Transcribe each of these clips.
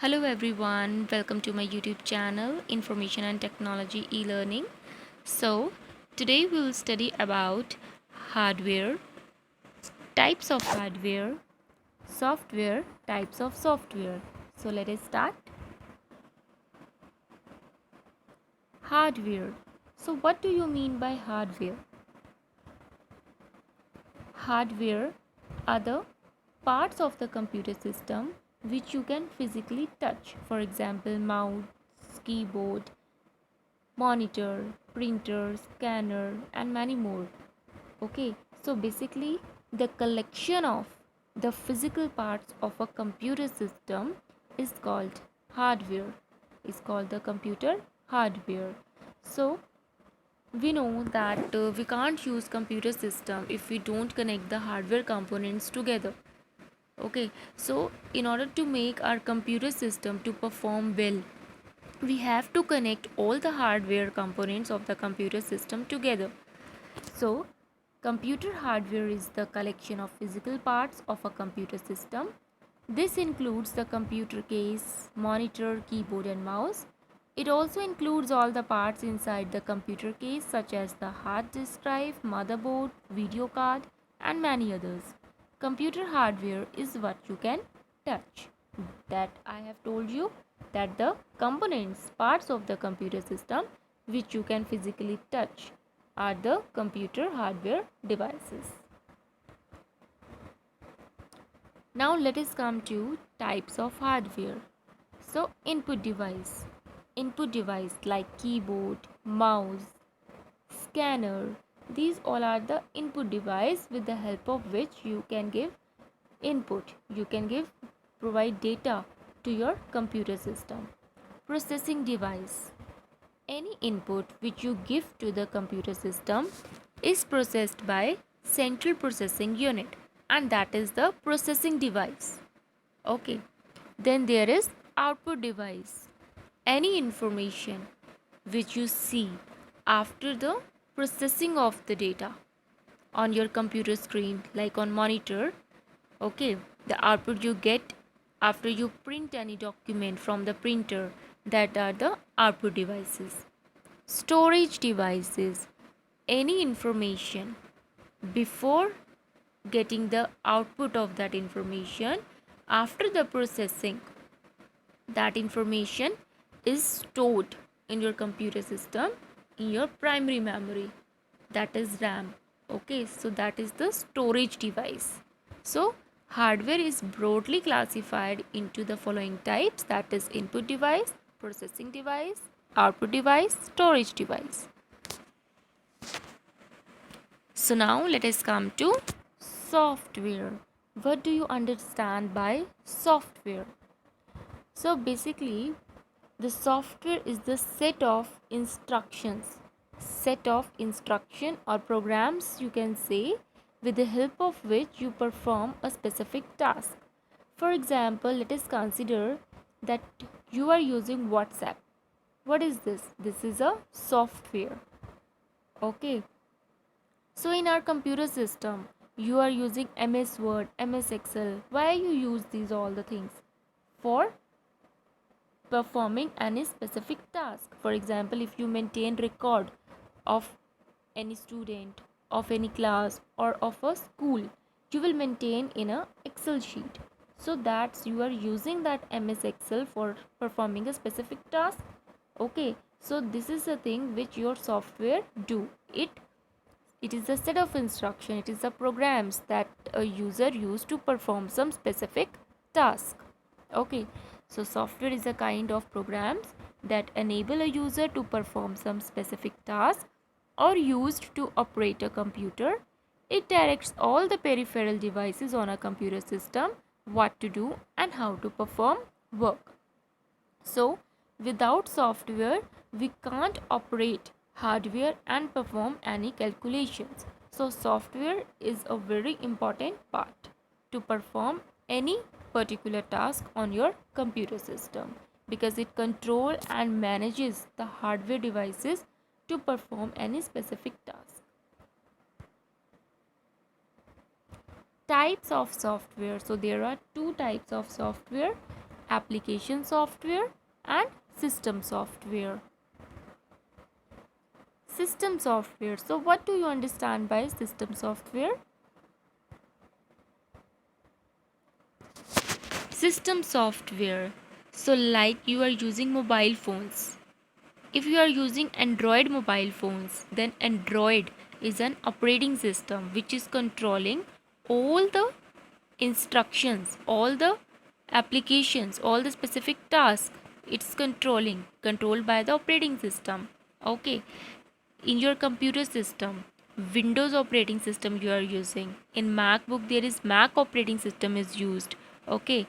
Hello everyone, welcome to my YouTube channel Information and Technology e-learning. So, today we will study about hardware, types of hardware, software, types of software. So, let us start. Hardware. So, what do you mean by hardware? Hardware are the parts of the computer system which you can physically touch. For example, mouse, keyboard, monitor, printer, scanner, and many more. Okay, so basically, the collection of the physical parts of a computer system is called hardware, is called the computer hardware. So, we know that we can't use computer system if we don't connect the hardware components together. Okay, so in order to make our computer system to perform well, we have to connect all the hardware components of the computer system together. So, computer hardware is the collection of physical parts of a computer system. This includes the computer case, monitor, keyboard, and mouse. It also includes all the parts inside the computer case, such as the hard disk drive, motherboard, video card, and many others. Computer hardware is what you can touch. That I have told you that the components, parts of the computer system which you can physically touch are the computer hardware devices. Now let us come to types of hardware. So input device. Input device like keyboard, mouse, scanner. These all are the input device with the help of which you can give input. You can provide data to your computer system. Processing device. Any input which you give to the computer system is processed by central processing unit, and that is the processing device. Okay. Then there is output device. Any information which you see after the processing of the data on your computer screen, like on monitor. Okay, the output you get after you print any document from the printer, that are the output devices. Storage devices. Any information before getting the output of that information, after the processing, that information is stored in your computer system in your primary memory, that is RAM. Okay, so that is the storage device. So hardware is broadly classified into the following types, that is input device, processing device, output device, storage device. So now let us come to software. What do you understand by software? So basically, the software is the set of instruction or programs, you can say, with the help of which you perform a specific task. For example, let us consider that you are using WhatsApp. What is this? This is a software. Okay. So in our computer system, you are using MS Word, MS Excel. Why you use these all the things? For performing any specific task. For example, if you maintain record of any student, of any class, or of a school, you will maintain in a Excel sheet. So that's you are using that MS Excel for performing a specific task. Okay, so this is a thing which your software do. It is a set of instruction, it is the programs that a user use to perform some specific task. Okay, so software is a kind of programs that enable a user to perform some specific task or used to operate a computer. It directs all the peripheral devices on a computer system what to do and how to perform work. So, without software, we can't operate hardware and perform any calculations. So, software is a very important part to perform any particular task on your computer system, because it controls and manages the hardware devices to perform any specific task. Types of software. So, there are two types of software. application software and system software. System software. So what do you understand by system software? System software. So like you are using mobile phones. If you are using Android mobile phones, then Android is an operating system which is controlling all the instructions, all the applications, all the specific tasks. It's controlled by the operating system. Okay. In your computer system, Windows operating system you are using. In MacBook there is Mac operating system is used. Okay.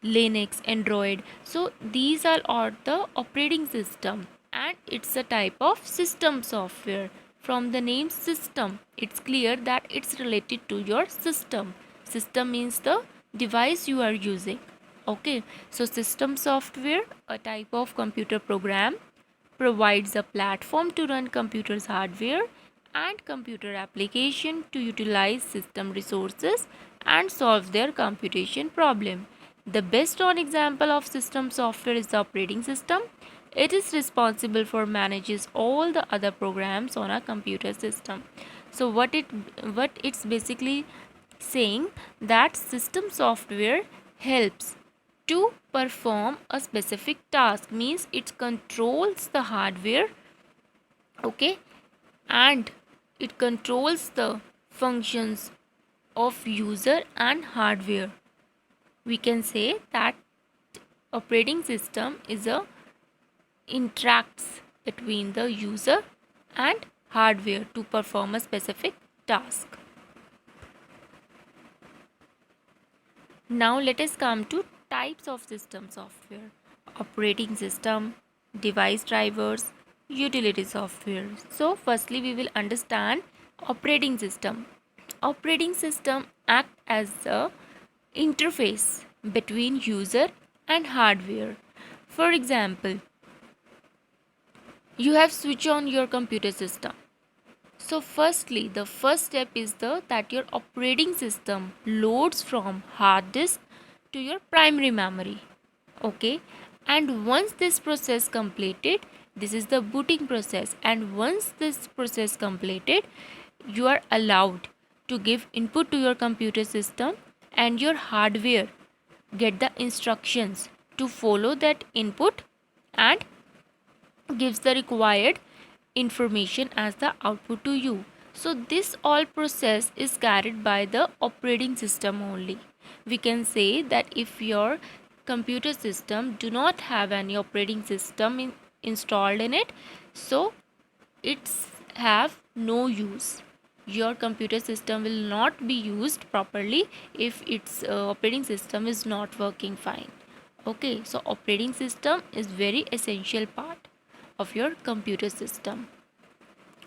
Linux, Android. So these are all the operating system, and it's a type of system software. From the name system, it's clear that it's related to your system. System means the device you are using. Okay. So system software, a type of computer program, provides a platform to run computers hardware and computer application to utilize system resources and solve their computation problem. The best known example of system software is the operating system. It is responsible for manages all the other programs on a computer system. So what it's basically saying that system software helps to perform a specific task, means it controls the hardware. Okay. And it controls the functions of user and hardware. We can say that operating system is a interacts between the user and hardware to perform a specific task. Now let us come to types of system software: operating system, device drivers, utility software. So firstly we will understand operating system. Operating system act as a interface between user and hardware. For example, you have switch on your computer system. So firstly, the first step is that your operating system loads from hard disk to your primary memory. Okay. And once this process completed, this is the booting process, and once this process completed, you are allowed to give input to your computer system, and your hardware get the instructions to follow that input and gives the required information as the output to you. So this all process is carried by the operating system only. We can say that if your computer system do not have any operating system installed in it, so it's have no use. Your computer system will not be used properly if its operating system is not working fine. Okay, so operating system is very essential part of your computer system.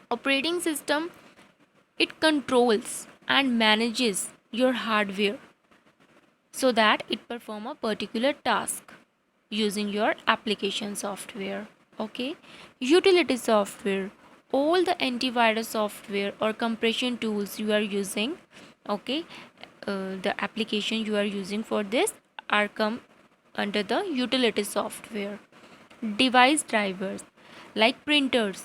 Operating system, it controls and manages your hardware so that it perform a particular task using your application software. Okay. Utility software, all the antivirus software or compression tools you are using. Okay. The application you are using for this are come under the utility software. Device drivers, like printers,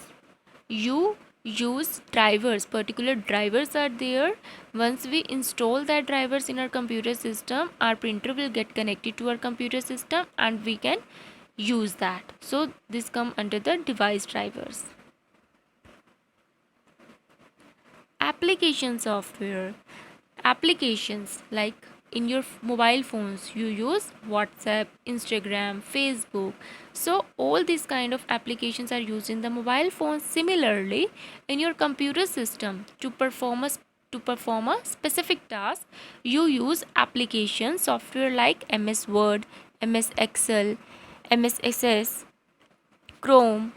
you use drivers, particular drivers are there. Once we install that drivers in our computer system, our printer will get connected to our computer system and we can use that. So this come under the device drivers. Application software, applications like in your mobile phones you use WhatsApp, Instagram, Facebook. So all these kind of applications are used in the mobile phone. Similarly, in your computer system, to perform a specific task, you use application software like MS Word, MS Excel, MS Access, Chrome,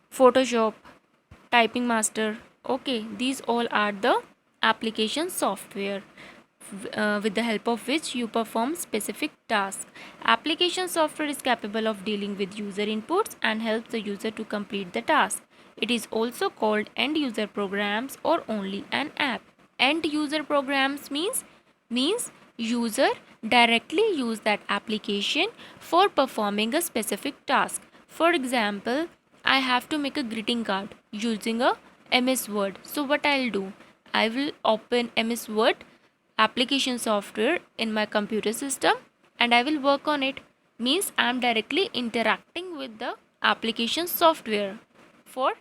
Photoshop, Typing Master. Okay, these all are the application software with the help of which you perform specific tasks. Application software is capable of dealing with user inputs and helps the user to complete the task. It is also called end user programs or only an app. End user programs means user directly use that application for performing a specific task. For example, I have to make a greeting card using a MS Word. So what I'll do, I will open MS Word application software in my computer system and I will work on it. Means I am directly interacting with the application software for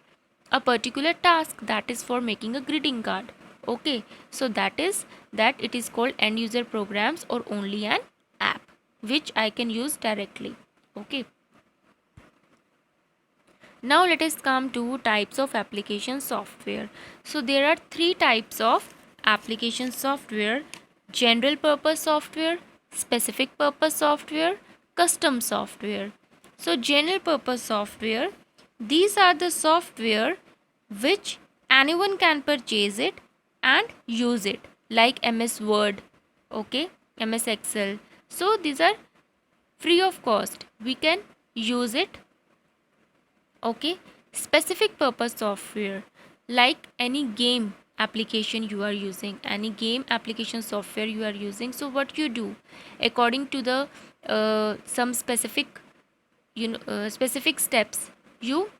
a particular task, that is for making a greeting card. Okay, so that it is called end user programs or only an app which I can use directly. Okay, now let us come to types of application software. So there are three types of application software: general purpose software, specific purpose software, custom software. So general purpose software, these are the software which anyone can purchase it and use it, like MS Word, okay, MS Excel. So these are free of cost, we can use it. Okay, specific purpose software, like any game application you are using, any game application software you are using. So what you do, according to the some specific specific steps, you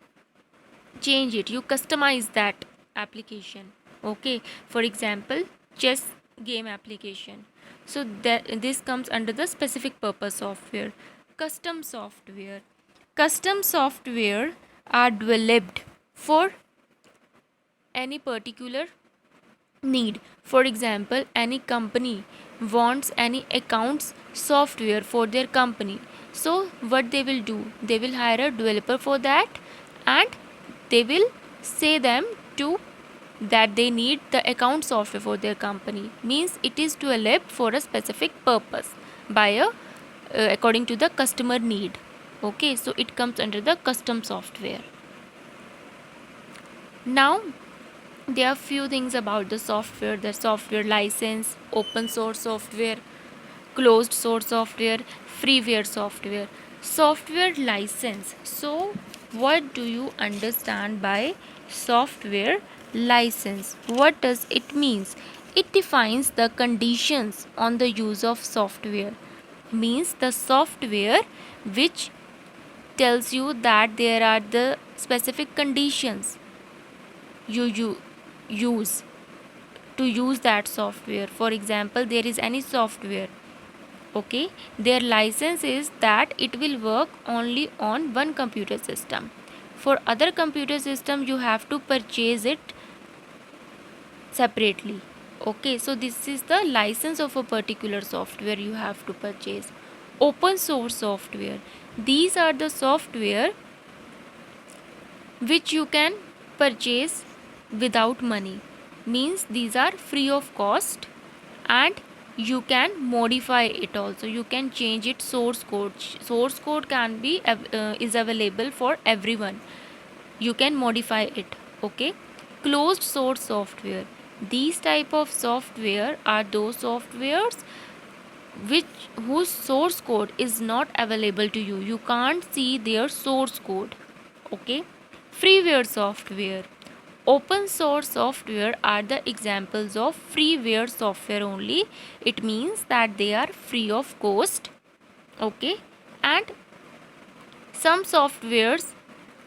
change it, you customize that application. Okay, for example, chess game application, so that this comes under the specific purpose software. Custom software, custom software are developed for any particular need. For example, any company wants any accounts software for their company. So what they will do, they will hire a developer for that and they will say them to that they need the account software for their company. Means it is developed for a specific purpose by a according to the customer need. Okay, so it comes under the custom software. Now there are few things about the software: the software license, open source software, closed source software, freeware software. Software license, so what do you understand by software license? What does it means? It defines the conditions on the use of software. Means the software which tells you that there are the specific conditions you use to use that software. For example, there is any software, okay, their license is that it will work only on one computer system. For other computer system you have to purchase it separately. Okay, so this is the license of a particular software you have to purchase. Open source software, these are the software which you can purchase without money. Means these are free of cost and you can modify it also, you can change it. Source code can be is available for everyone, you can modify it. Okay, closed source software, these type of software are those softwares which whose source code is not available to you, you can't see their source code. Okay, freeware software, open source software are the examples of freeware software only. It means that they are free of cost. Okay, and some softwares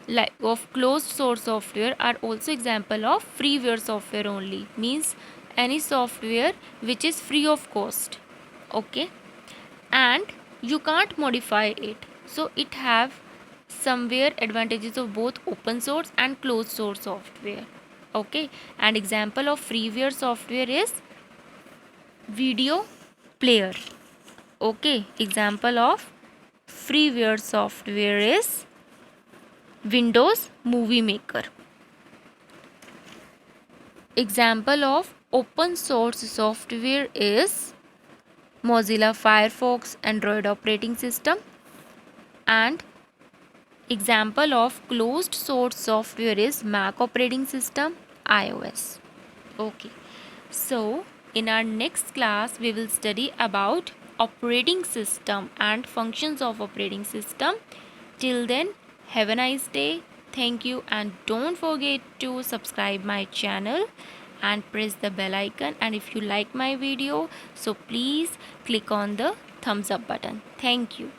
like of closed source software are also example of freeware software only. Means any software which is free of cost. Okay, and you can't modify it, so it have somewhere advantages of both open source and closed source software. Okay, and example of freeware software is video player. Okay, example of freeware software is Windows Movie Maker. Example of open source software is Mozilla Firefox Android operating system, and example of closed source software is Mac operating system, iOS. Okay, so in our next class we will study about operating system and functions of operating system. Till then, have a nice day. Thank you, and don't forget to subscribe my channel and press the bell icon, and if you like my video, so please click on the thumbs up button. Thank you.